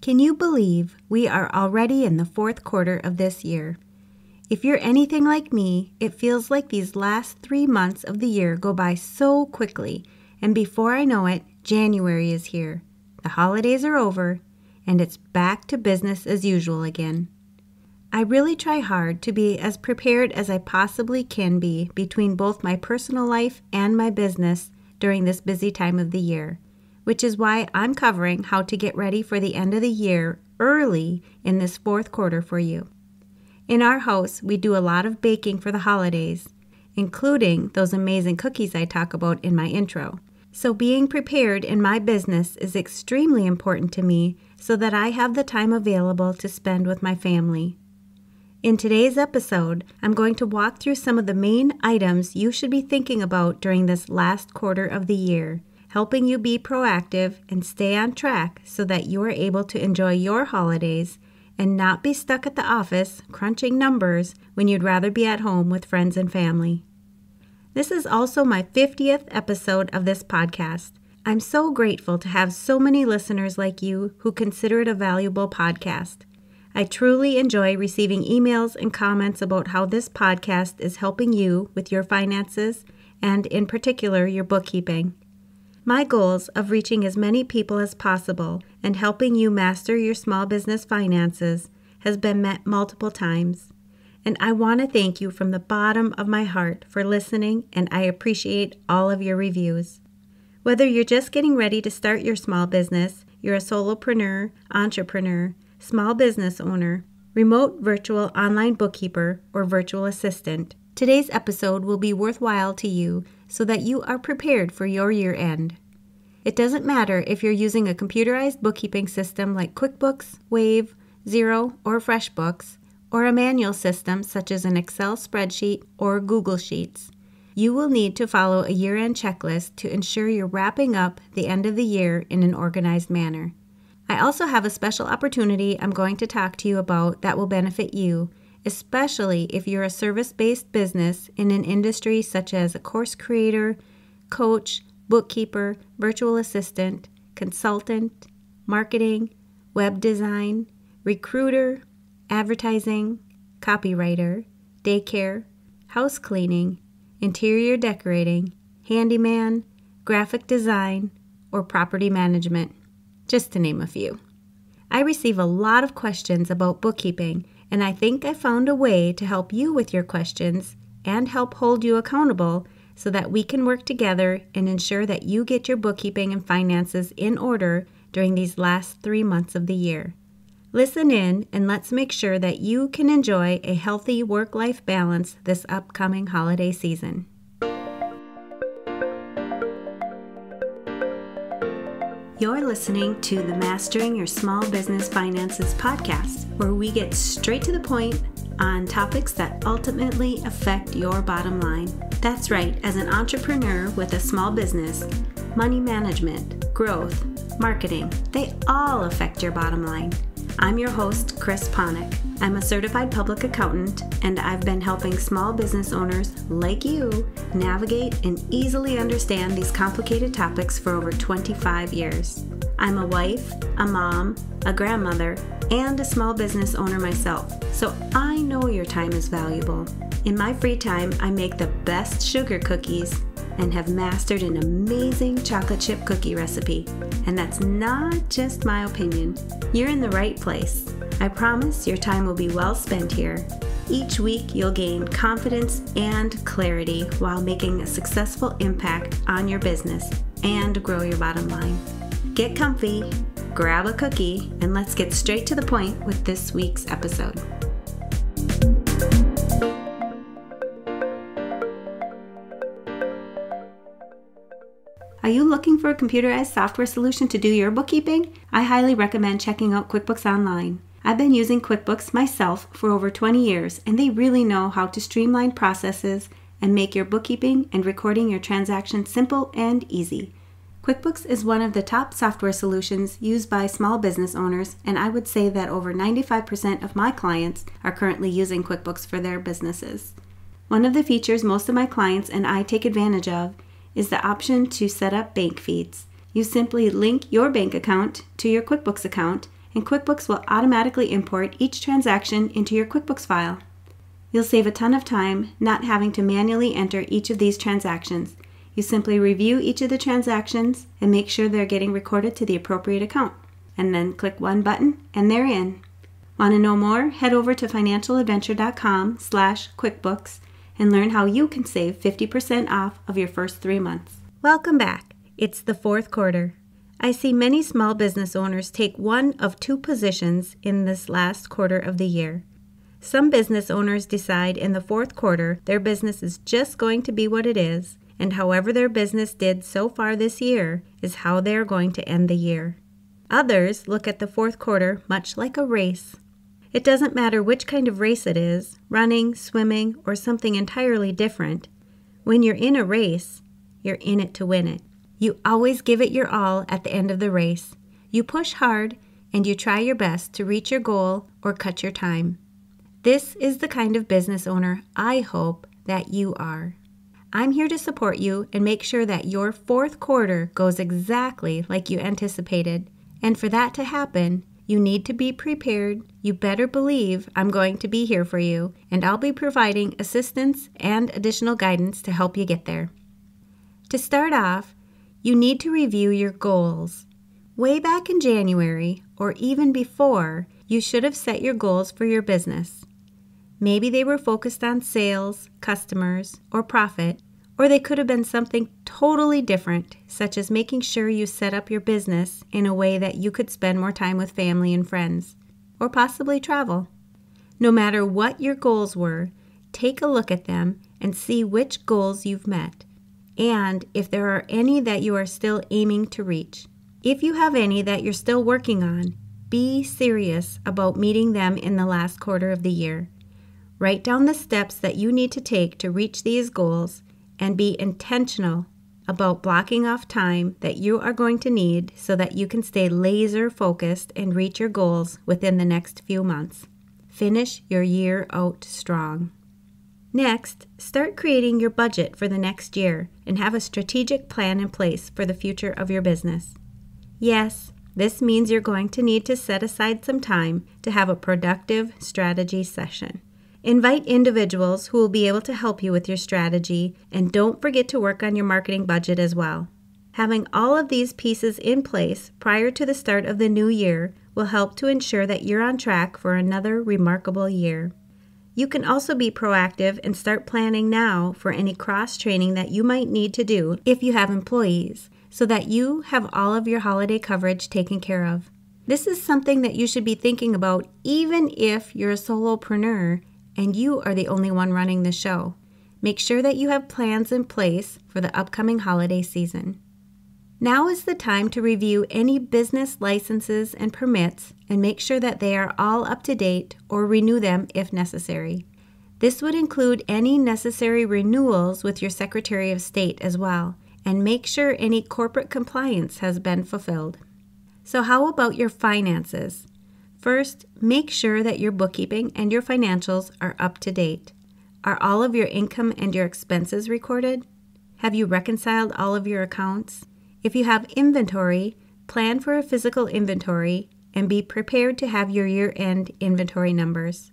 Can you believe we are already in the fourth quarter of this year? If you're anything like me, it feels like these last 3 months of the year go by so quickly, and before I know it, January is here. The holidays are over, and it's back to business as usual again. I really try hard to be as prepared as I possibly can be between both my personal life and my business during this busy time of the year, which is why I'm covering how to get ready for the end of the year early in this fourth quarter for you. In our house, we do a lot of baking for the holidays, including those amazing cookies I talk about in my intro. So being prepared in my business is extremely important to me so that I have the time available to spend with my family. In today's episode, I'm going to walk through some of the main items you should be thinking about during this last quarter of the year, helping you be proactive and stay on track so that you are able to enjoy your holidays and not be stuck at the office crunching numbers when you'd rather be at home with friends and family. This is also my 50th episode of this podcast. I'm so grateful to have so many listeners like you who consider it a valuable podcast. I truly enjoy receiving emails and comments about how this podcast is helping you with your finances and, in particular, your bookkeeping. My goals of reaching as many people as possible and helping you master your small business finances has been met multiple times. And I want to thank you from the bottom of my heart for listening, and I appreciate all of your reviews. Whether you're just getting ready to start your small business, you're a solopreneur, entrepreneur, small business owner, remote virtual online bookkeeper, or virtual assistant, today's episode will be worthwhile to you so that you are prepared for your year end. It doesn't matter if you're using a computerized bookkeeping system like QuickBooks, Wave, Xero, or FreshBooks, or a manual system such as an Excel spreadsheet or Google Sheets. You will need to follow a year-end checklist to ensure you're wrapping up the end of the year in an organized manner. I also have a special opportunity I'm going to talk to you about that will benefit you, especially if you're a service-based business in an industry such as a course creator, coach, bookkeeper, virtual assistant, consultant, marketing, web design, recruiter, advertising, copywriter, daycare, house cleaning, interior decorating, handyman, graphic design, or property management, just to name a few. I receive a lot of questions about bookkeeping, and I think I found a way to help you with your questions and help hold you accountable so that we can work together and ensure that you get your bookkeeping and finances in order during these last 3 months of the year. Listen in and let's make sure that you can enjoy a healthy work-life balance this upcoming holiday season. You're listening to the Mastering Your Small Business Finances podcast, where we get straight to the point on topics that ultimately affect your bottom line. That's right, as an entrepreneur with a small business, money management, growth, marketing, they all affect your bottom line. I'm your host, Chris Ponick. I'm a certified public accountant, and I've been helping small business owners like you navigate and easily understand these complicated topics for over 25 years. I'm a wife, a mom, a grandmother, and a small business owner myself, so I know your time is valuable. In my free time, I make the best sugar cookies and have mastered an amazing chocolate chip cookie recipe. And that's not just my opinion. You're in the right place. I promise your time will be well spent here. Each week, you'll gain confidence and clarity while making a successful impact on your business and grow your bottom line. Get comfy, grab a cookie, and let's get straight to the point with this week's episode. Are you looking for a computerized software solution to do your bookkeeping? I highly recommend checking out QuickBooks Online. I've been using QuickBooks myself for over 20 years, and they really know how to streamline processes and make your bookkeeping and recording your transactions simple and easy. QuickBooks is one of the top software solutions used by small business owners, and I would say that over 95% of my clients are currently using QuickBooks for their businesses. One of the features most of my clients and I take advantage of is the option to set up bank feeds. You simply link your bank account to your QuickBooks account, and QuickBooks will automatically import each transaction into your QuickBooks file. You'll save a ton of time not having to manually enter each of these transactions. You simply review each of the transactions and make sure they're getting recorded to the appropriate account, and then click one button and they're in. Want to know more? Head over to financialadventure.com/QuickBooks and learn how you can save 50% off of your first 3 months. Welcome back. It's the fourth quarter. I see many small business owners take one of two positions in this last quarter of the year. Some business owners decide in the fourth quarter their business is just going to be what it is, and however their business did so far this year is how they are going to end the year. Others look at the fourth quarter much like a race. It doesn't matter which kind of race it is, running, swimming, or something entirely different. When you're in a race, you're in it to win it. You always give it your all at the end of the race. You push hard and you try your best to reach your goal or cut your time. This is the kind of business owner I hope that you are. I'm here to support you and make sure that your fourth quarter goes exactly like you anticipated. And for that to happen, you need to be prepared. You better believe I'm going to be here for you, and I'll be providing assistance and additional guidance to help you get there. To start off, you need to review your goals. Way back in January, or even before, you should have set your goals for your business. Maybe they were focused on sales, customers, or profit, or they could have been something totally different, such as making sure you set up your business in a way that you could spend more time with family and friends, or possibly travel. No matter what your goals were, take a look at them and see which goals you've met, and if there are any that you are still aiming to reach. If you have any that you're still working on, be serious about meeting them in the last quarter of the year. Write down the steps that you need to take to reach these goals and be intentional about blocking off time that you are going to need so that you can stay laser focused and reach your goals within the next few months. Finish your year out strong. Next, start creating your budget for the next year and have a strategic plan in place for the future of your business. Yes, this means you're going to need to set aside some time to have a productive strategy session. Invite individuals who will be able to help you with your strategy, and don't forget to work on your marketing budget as well. Having all of these pieces in place prior to the start of the new year will help to ensure that you're on track for another remarkable year. You can also be proactive and start planning now for any cross-training that you might need to do if you have employees, so that you have all of your holiday coverage taken care of. This is something that you should be thinking about even if you're a solopreneur and you are the only one running the show. Make sure that you have plans in place for the upcoming holiday season. Now is the time to review any business licenses and permits and make sure that they are all up to date or renew them if necessary. This would include any necessary renewals with your Secretary of State as well, and make sure any corporate compliance has been fulfilled. So how about your finances? First, make sure that your bookkeeping and your financials are up to date. Are all of your income and your expenses recorded? Have you reconciled all of your accounts? If you have inventory, plan for a physical inventory and be prepared to have your year-end inventory numbers.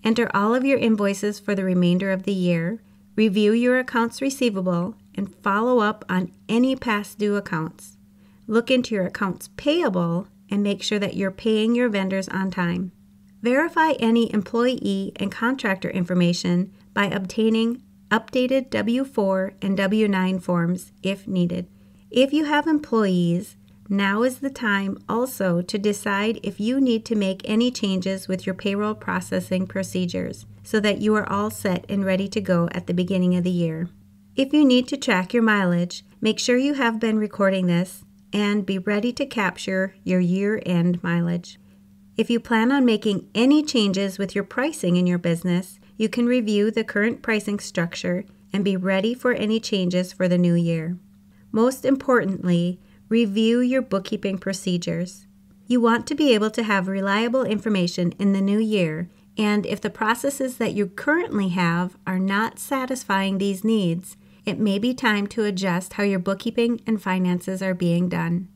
Enter all of your invoices for the remainder of the year, review your accounts receivable, and follow up on any past due accounts. Look into your accounts payable and make sure that you're paying your vendors on time. Verify any employee and contractor information by obtaining updated W-4 and W-9 forms if needed. If you have employees, now is the time also to decide if you need to make any changes with your payroll processing procedures so that you are all set and ready to go at the beginning of the year. If you need to track your mileage, make sure you have been recording this and be ready to capture your year-end mileage. If you plan on making any changes with your pricing in your business, you can review the current pricing structure and be ready for any changes for the new year. Most importantly, review your bookkeeping procedures. You want to be able to have reliable information in the new year, and if the processes that you currently have are not satisfying these needs, it may be time to adjust how your bookkeeping and finances are being done.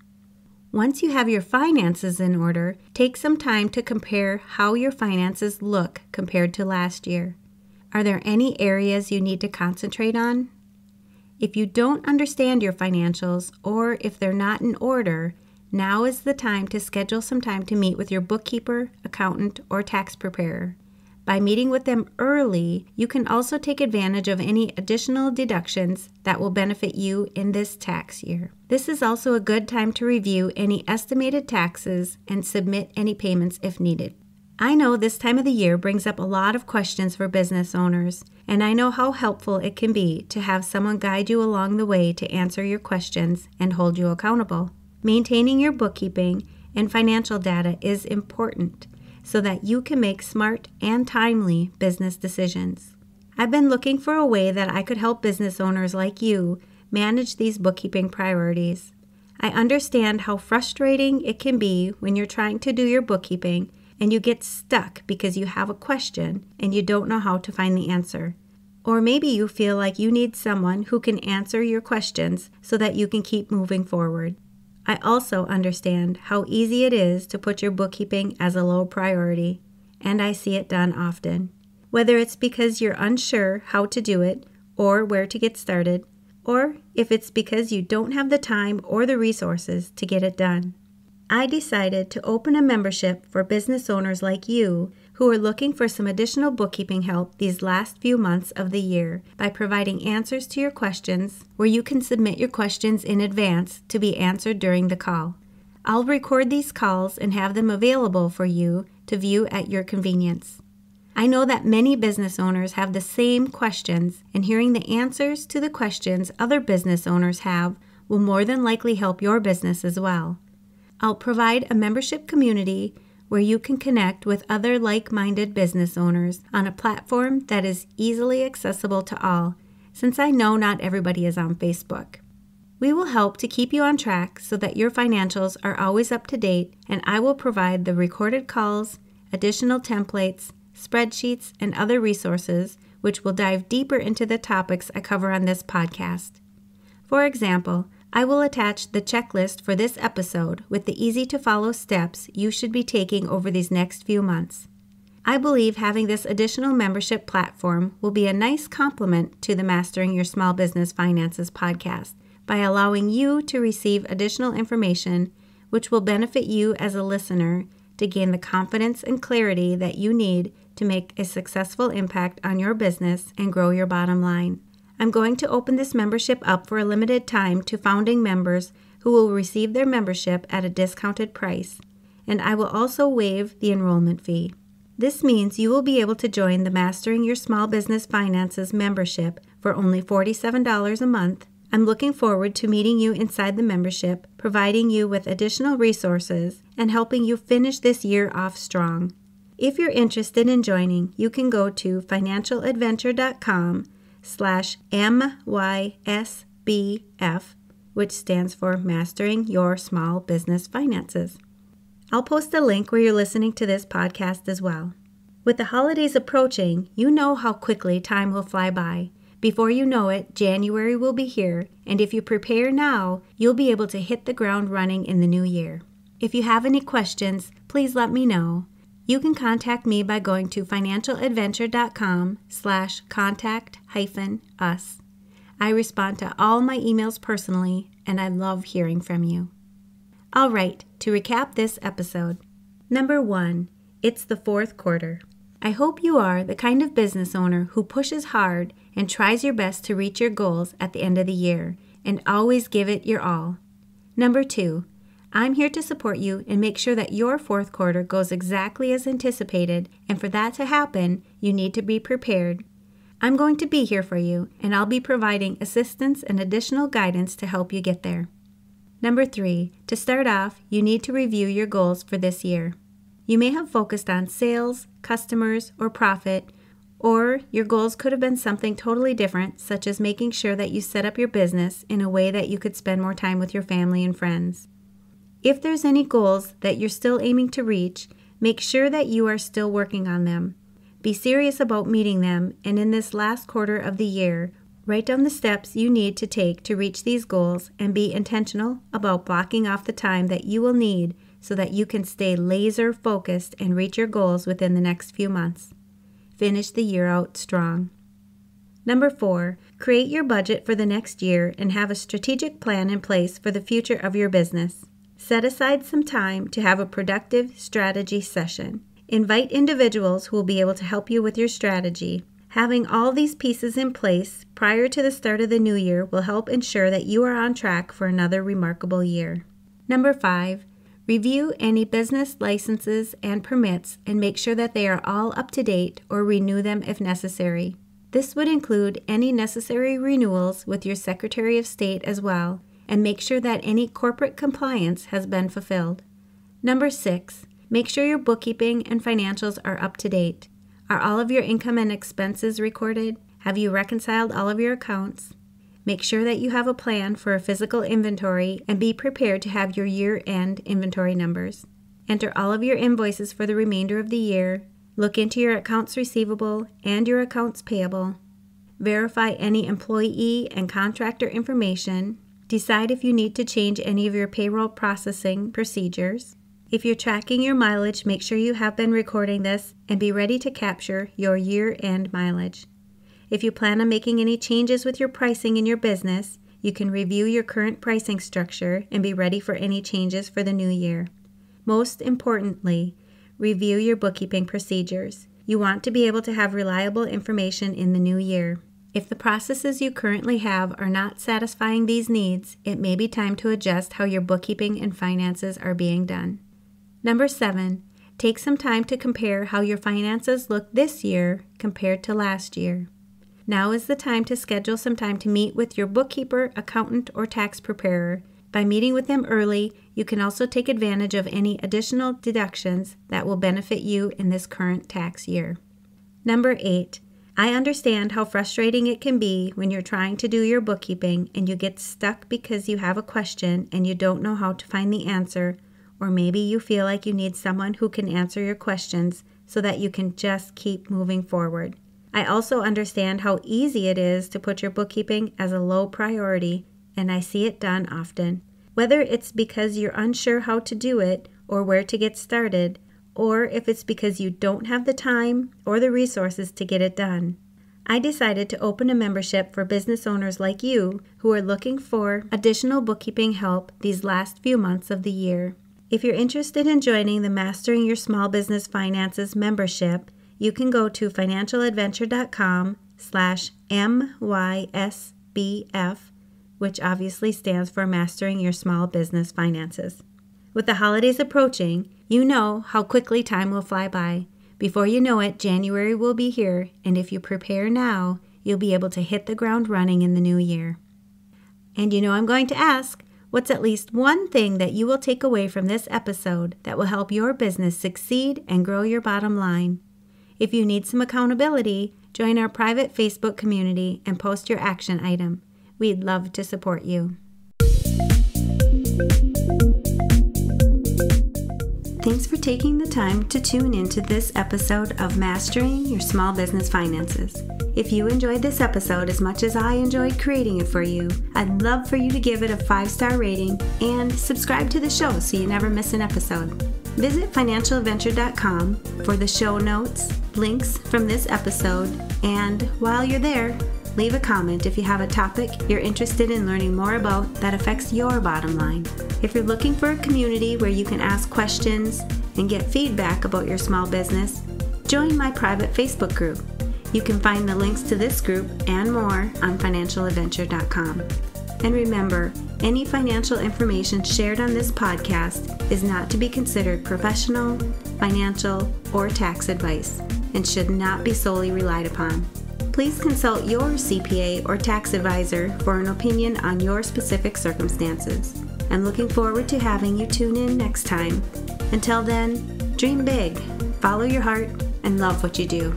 Once you have your finances in order, take some time to compare how your finances look compared to last year. Are there any areas you need to concentrate on? If you don't understand your financials or if they're not in order, now is the time to schedule some time to meet with your bookkeeper, accountant, or tax preparer. By meeting with them early, you can also take advantage of any additional deductions that will benefit you in this tax year. This is also a good time to review any estimated taxes and submit any payments if needed. I know this time of the year brings up a lot of questions for business owners, and I know how helpful it can be to have someone guide you along the way to answer your questions and hold you accountable. Maintaining your bookkeeping and financial data is important so that you can make smart and timely business decisions. I've been looking for a way that I could help business owners like you manage these bookkeeping priorities. I understand how frustrating it can be when you're trying to do your bookkeeping and you get stuck because you have a question and you don't know how to find the answer. Or maybe you feel like you need someone who can answer your questions so that you can keep moving forward. I also understand how easy it is to put your bookkeeping as a low priority, and I see it done often. Whether it's because you're unsure how to do it or where to get started, or if it's because you don't have the time or the resources to get it done. I decided to open a membership for business owners like you who are looking for some additional bookkeeping help these last few months of the year by providing answers to your questions where you can submit your questions in advance to be answered during the call. I'll record these calls and have them available for you to view at your convenience. I know that many business owners have the same questions, and hearing the answers to the questions other business owners have will more than likely help your business as well. I'll provide a membership community where you can connect with other like-minded business owners on a platform that is easily accessible to all, since I know not everybody is on Facebook. We will help to keep you on track so that your financials are always up to date, and I will provide the recorded calls, additional templates, spreadsheets, and other resources which will dive deeper into the topics I cover on this podcast. For example, I will attach the checklist for this episode with the easy-to-follow steps you should be taking over these next few months. I believe having this additional membership platform will be a nice complement to the Mastering Your Small Business Finances podcast by allowing you to receive additional information which will benefit you as a listener to gain the confidence and clarity that you need to make a successful impact on your business and grow your bottom line. I'm going to open this membership up for a limited time to founding members who will receive their membership at a discounted price, and I will also waive the enrollment fee. This means you will be able to join the Mastering Your Small Business Finances membership for only $47 a month. I'm looking forward to meeting you inside the membership, providing you with additional resources, and helping you finish this year off strong. If you're interested in joining, you can go to financialadventure.com/MYSBF, which stands for Mastering Your Small Business Finances. I'll post a link where you're listening to this podcast as well. With the holidays approaching, you know how quickly time will fly by. Before you know it, January will be here, and if you prepare now, you'll be able to hit the ground running in the new year. If you have any questions, please let me know. You can contact me by going to financialadventure.com/contact-us. I respond to all my emails personally, and I love hearing from you. All right, to recap this episode. Number 1, it's the fourth quarter. I hope you are the kind of business owner who pushes hard and tries your best to reach your goals at the end of the year, and always give it your all. Number 2, I'm here to support you and make sure that your fourth quarter goes exactly as anticipated, and for that to happen, you need to be prepared. I'm going to be here for you, and I'll be providing assistance and additional guidance to help you get there. Number 3, to start off, you need to review your goals for this year. You may have focused on sales, customers, or profit, or your goals could have been something totally different, such as making sure that you set up your business in a way that you could spend more time with your family and friends. If there's any goals that you're still aiming to reach, make sure that you are still working on them. Be serious about meeting them, and in this last quarter of the year, Write down the steps you need to take to reach these goals and be intentional about blocking off the time that you will need so that you can stay laser focused and reach your goals within the next few months. Finish the year out strong. Number 4, create your budget for the next year and have a strategic plan in place for the future of your business. Set aside some time to have a productive strategy session. Invite individuals who will be able to help you with your strategy. Having all these pieces in place prior to the start of the new year will help ensure that you are on track for another remarkable year. Number 5, review any business licenses and permits and make sure that they are all up to date or renew them if necessary. This would include any necessary renewals with your Secretary of State as well, and make sure that any corporate compliance has been fulfilled. Number 6, make sure your bookkeeping and financials are up to date. Are all of your income and expenses recorded? Have you reconciled all of your accounts? Make sure that you have a plan for a physical inventory and be prepared to have your year-end inventory numbers. Enter all of your invoices for the remainder of the year. Look into your accounts receivable and your accounts payable. Verify any employee and contractor information. Decide if you need to change any of your payroll processing procedures. If you're tracking your mileage, make sure you have been recording this and be ready to capture your year-end mileage. If you plan on making any changes with your pricing in your business, you can review your current pricing structure and be ready for any changes for the new year. Most importantly, review your bookkeeping procedures. You want to be able to have reliable information in the new year. If the processes you currently have are not satisfying these needs, it may be time to adjust how your bookkeeping and finances are being done. Number 7, take some time to compare how your finances look this year compared to last year. Now is the time to schedule some time to meet with your bookkeeper, accountant, or tax preparer. By meeting with them early, you can also take advantage of any additional deductions that will benefit you in this current tax year. Number 8, I understand how frustrating it can be when you're trying to do your bookkeeping and you get stuck because you have a question and you don't know how to find the answer, or maybe you feel like you need someone who can answer your questions so that you can just keep moving forward. I also understand how easy it is to put your bookkeeping as a low priority, and I see it done often. Whether it's because you're unsure how to do it or where to get started, or if it's because you don't have the time or the resources to get it done. I decided to open a membership for business owners like you who are looking for additional bookkeeping help these last few months of the year. If you're interested in joining the Mastering Your Small Business Finances membership, you can go to financialadventure.com/MYSBF, which obviously stands for Mastering Your Small Business Finances. With the holidays approaching, you know how quickly time will fly by. Before you know it, January will be here, and if you prepare now, you'll be able to hit the ground running in the new year. And you know I'm going to ask, what's at least one thing that you will take away from this episode that will help your business succeed and grow your bottom line? If you need some accountability, join our private Facebook community and post your action item. We'd love to support you. Thanks for taking the time to tune into this episode of Mastering Your Small Business Finances. If you enjoyed this episode as much as I enjoyed creating it for you, I'd love for you to give it a 5-star rating and subscribe to the show so you never miss an episode. Visit financialadventure.com for the show notes, links from this episode, and while you're there, leave a comment if you have a topic you're interested in learning more about that affects your bottom line. If you're looking for a community where you can ask questions and get feedback about your small business, join my private Facebook group. You can find the links to this group and more on financialadventure.com. And remember, any financial information shared on this podcast is not to be considered professional, financial, or tax advice and should not be solely relied upon. Please consult your CPA or tax advisor for an opinion on your specific circumstances. I'm looking forward to having you tune in next time. Until then, dream big, follow your heart, and love what you do.